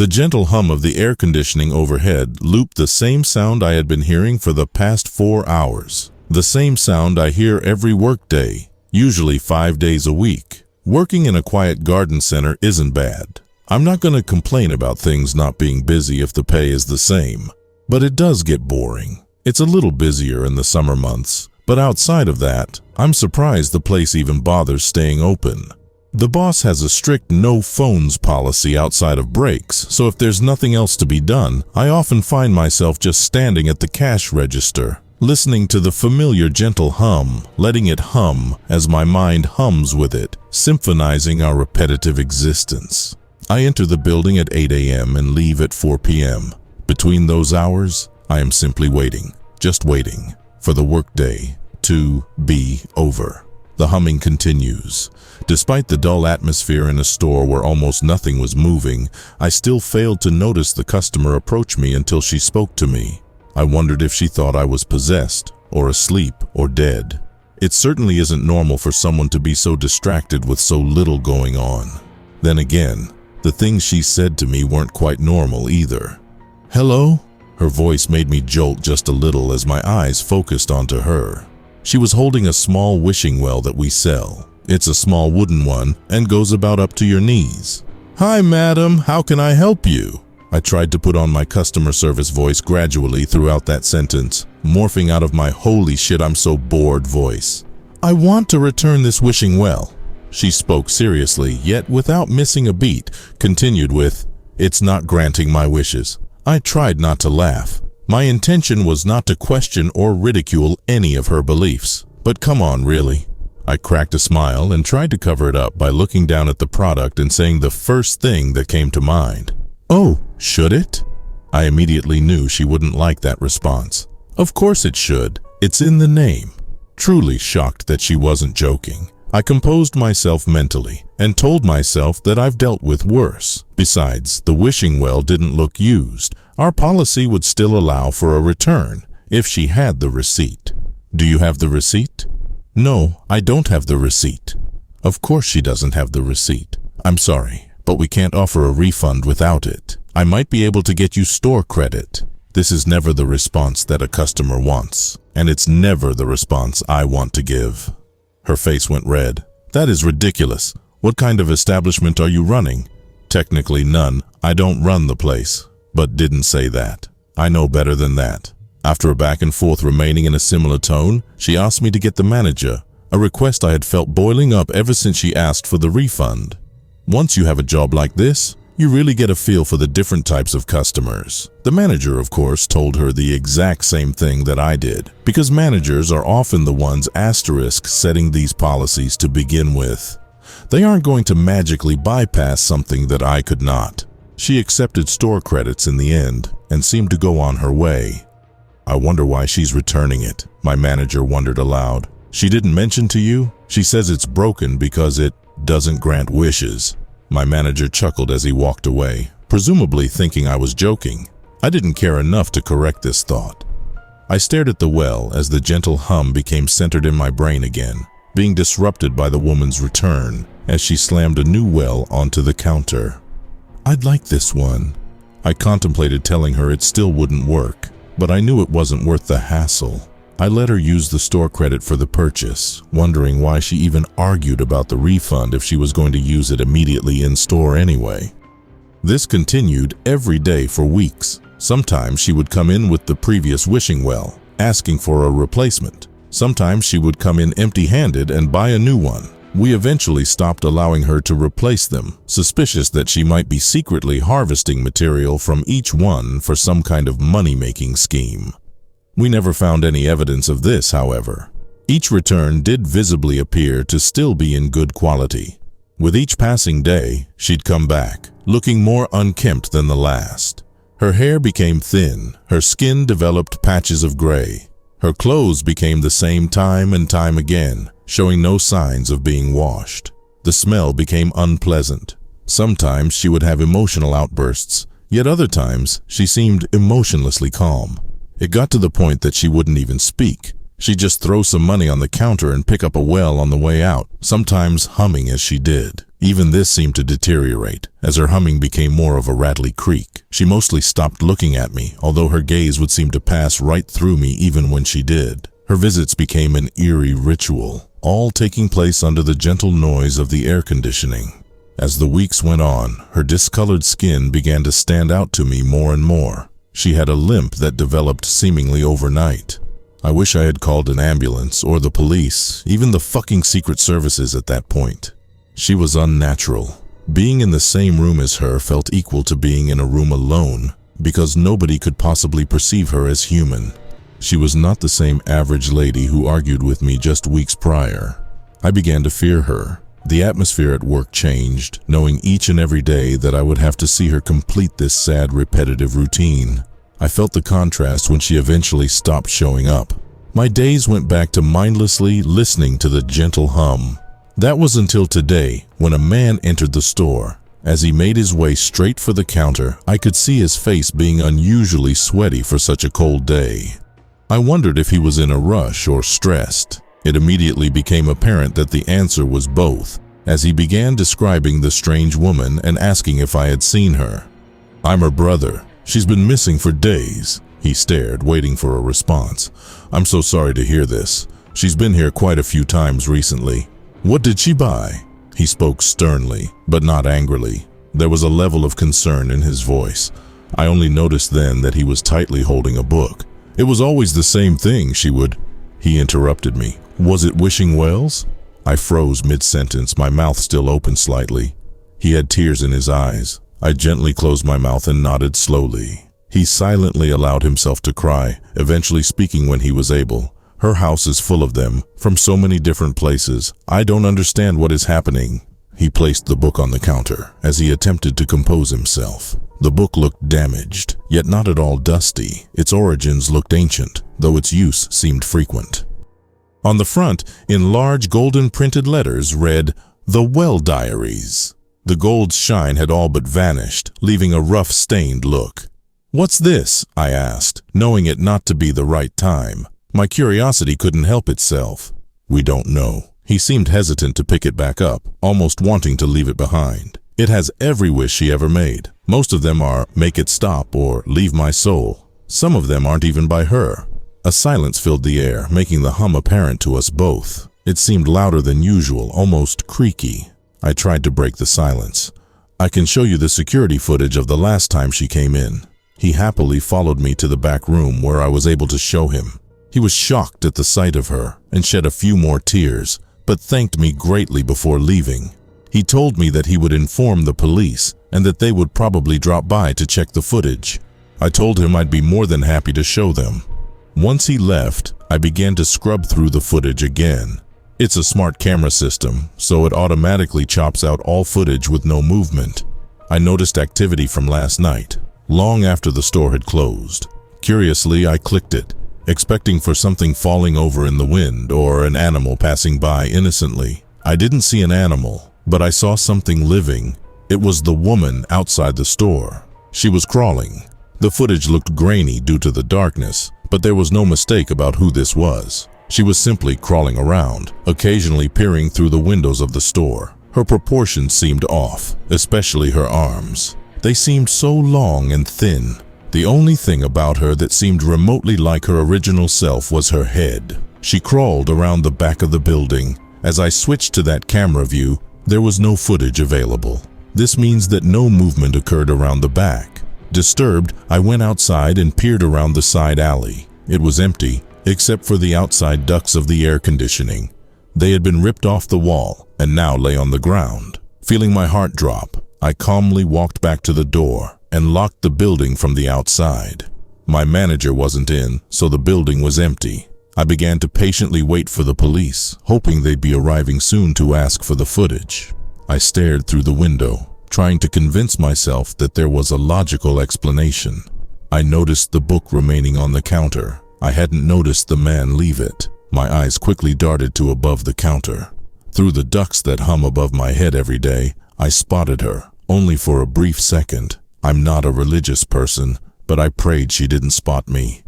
The gentle hum of the air conditioning overhead looped the same sound I had been hearing for the past 4 hours. The same sound I hear every workday, usually 5 days a week. Working in a quiet garden center isn't bad. I'm not going to complain about things not being busy if the pay is the same. But it does get boring. It's a little busier in the summer months, but outside of that, I'm surprised the place even bothers staying open. The boss has a strict no phones policy outside of breaks, so if there's nothing else to be done, I often find myself just standing at the cash register, listening to the familiar gentle hum, letting it hum as my mind hums with it, symphonizing our repetitive existence. I enter the building at 8 a.m. and leave at 4 p.m. Between those hours, I am simply waiting, just waiting, for the workday to be over. The humming continues. Despite the dull atmosphere in a store where almost nothing was moving, I still failed to notice the customer approach me until she spoke to me. I wondered if she thought I was possessed, or asleep, or dead. It certainly isn't normal for someone to be so distracted with so little going on. Then again, the things she said to me weren't quite normal either. "Hello?" Her voice made me jolt just a little as my eyes focused onto her. She was holding a small wishing well that we sell. It's a small wooden one and goes about up to your knees. "Hi, madam, how can I help you?" I tried to put on my customer service voice gradually throughout that sentence, morphing out of my "holy shit, I'm so bored" voice. "I want to return this wishing well." She spoke seriously, yet without missing a beat, continued with, "It's not granting my wishes." I tried not to laugh. My intention was not to question or ridicule any of her beliefs. But come on, really? I cracked a smile and tried to cover it up by looking down at the product and saying the first thing that came to mind. "Oh, should it?" I immediately knew she wouldn't like that response. Of course it should. It's in the name. Truly shocked that she wasn't joking. I composed myself mentally and told myself that I've dealt with worse. Besides, the wishing well didn't look used. Our policy would still allow for a return if she had the receipt. "Do you have the receipt?" "No, I don't have the receipt." Of course she doesn't have the receipt. "I'm sorry, but we can't offer a refund without it. I might be able to get you store credit." This is never the response that a customer wants, and it's never the response I want to give. Her face went red. "That is ridiculous. What kind of establishment are you running?" "Technically none. I don't run the place." But didn't say that. I know better than that. After a back and forth remaining in a similar tone, she asked me to get the manager, a request I had felt boiling up ever since she asked for the refund. Once you have a job like this, you really get a feel for the different types of customers. The manager, of course, told her the exact same thing that I did, because managers are often the ones setting these policies to begin with. They aren't going to magically bypass something that I could not. She accepted store credits in the end and seemed to go on her way. "I wonder why she's returning it," my manager wondered aloud. "She didn't mention to you? She says it's broken because it doesn't grant wishes." My manager chuckled as he walked away, presumably thinking I was joking. I didn't care enough to correct this thought. I stared at the well as the gentle hum became centered in my brain again, being disrupted by the woman's return as she slammed a new well onto the counter. "I'd like this one." I contemplated telling her it still wouldn't work, but I knew it wasn't worth the hassle. I let her use the store credit for the purchase, wondering why she even argued about the refund if she was going to use it immediately in store anyway. This continued every day for weeks. Sometimes she would come in with the previous wishing well, asking for a replacement. Sometimes she would come in empty-handed and buy a new one. We eventually stopped allowing her to replace them, suspicious that she might be secretly harvesting material from each one for some kind of money-making scheme. We never found any evidence of this, however. Each return did visibly appear to still be in good quality. With each passing day, she'd come back, looking more unkempt than the last. Her hair became thin, her skin developed patches of gray. Her clothes became the same time and time again, showing no signs of being washed. The smell became unpleasant. Sometimes she would have emotional outbursts, yet other times she seemed emotionlessly calm. It got to the point that she wouldn't even speak. She'd just throw some money on the counter and pick up a well on the way out, sometimes humming as she did. Even this seemed to deteriorate, as her humming became more of a rattly creak. She mostly stopped looking at me, although her gaze would seem to pass right through me even when she did. Her visits became an eerie ritual, all taking place under the gentle noise of the air conditioning. As the weeks went on, her discolored skin began to stand out to me more and more. She had a limp that developed seemingly overnight. I wish I had called an ambulance or the police, even the fucking Secret Services at that point. She was unnatural. Being in the same room as her felt equal to being in a room alone, because nobody could possibly perceive her as human. She was not the same average lady who argued with me just weeks prior. I began to fear her. The atmosphere at work changed, knowing each and every day that I would have to see her complete this sad, repetitive routine. I felt the contrast when she eventually stopped showing up. My days went back to mindlessly listening to the gentle hum. That was until today, when a man entered the store. As he made his way straight for the counter, I could see his face being unusually sweaty for such a cold day. I wondered if he was in a rush or stressed. It immediately became apparent that the answer was both, as he began describing the strange woman and asking if I had seen her. "I'm her brother. She's been missing for days." He stared, waiting for a response. "I'm so sorry to hear this. She's been here quite a few times recently." "What did she buy?" He spoke sternly, but not angrily. There was a level of concern in his voice. I only noticed then that he was tightly holding a book. "It was always the same thing, she would..." He interrupted me. "Was it wishing wells?" I froze mid-sentence, my mouth still open slightly. He had tears in his eyes. I gently closed my mouth and nodded slowly. He silently allowed himself to cry, eventually speaking when he was able. "Her house is full of them, from so many different places. I don't understand what is happening." He placed the book on the counter as he attempted to compose himself. The book looked damaged, yet not at all dusty. Its origins looked ancient, though its use seemed frequent. On the front, in large golden printed letters, read, "The Well Diaries." The gold's shine had all but vanished, leaving a rough, stained look. "What's this?" I asked, knowing it not to be the right time. My curiosity couldn't help itself. "We don't know." He seemed hesitant to pick it back up, almost wanting to leave it behind. "It has every wish she ever made. Most of them are, 'Make it stop' or 'Leave my soul.' Some of them aren't even by her." A silence filled the air, making the hum apparent to us both. It seemed louder than usual, almost creaky. I tried to break the silence. "I can show you the security footage of the last time she came in." He happily followed me to the back room where I was able to show him. He was shocked at the sight of her and shed a few more tears, but thanked me greatly before leaving. He told me that he would inform the police and that they would probably drop by to check the footage. I told him I'd be more than happy to show them. Once he left, I began to scrub through the footage again. It's a smart camera system, so it automatically chops out all footage with no movement. I noticed activity from last night, long after the store had closed. Curiously, I clicked it, expecting for something falling over in the wind or an animal passing by innocently. I didn't see an animal, but I saw something living. It was the woman outside the store. She was crawling. The footage looked grainy due to the darkness, but there was no mistake about who this was. She was simply crawling around, occasionally peering through the windows of the store. Her proportions seemed off, especially her arms. They seemed so long and thin. The only thing about her that seemed remotely like her original self was her head. She crawled around the back of the building. As I switched to that camera view, there was no footage available. This means that no movement occurred around the back. Disturbed, I went outside and peered around the side alley. It was empty, except for the outside ducts of the air conditioning. They had been ripped off the wall and now lay on the ground. Feeling my heart drop, I calmly walked back to the door and locked the building from the outside. My manager wasn't in, so the building was empty. I began to patiently wait for the police, hoping they'd be arriving soon to ask for the footage. I stared through the window, trying to convince myself that there was a logical explanation. I noticed the book remaining on the counter. I hadn't noticed the man leave it. My eyes quickly darted to above the counter. Through the ducts that hum above my head every day, I spotted her, only for a brief second. I'm not a religious person, but I prayed she didn't spot me.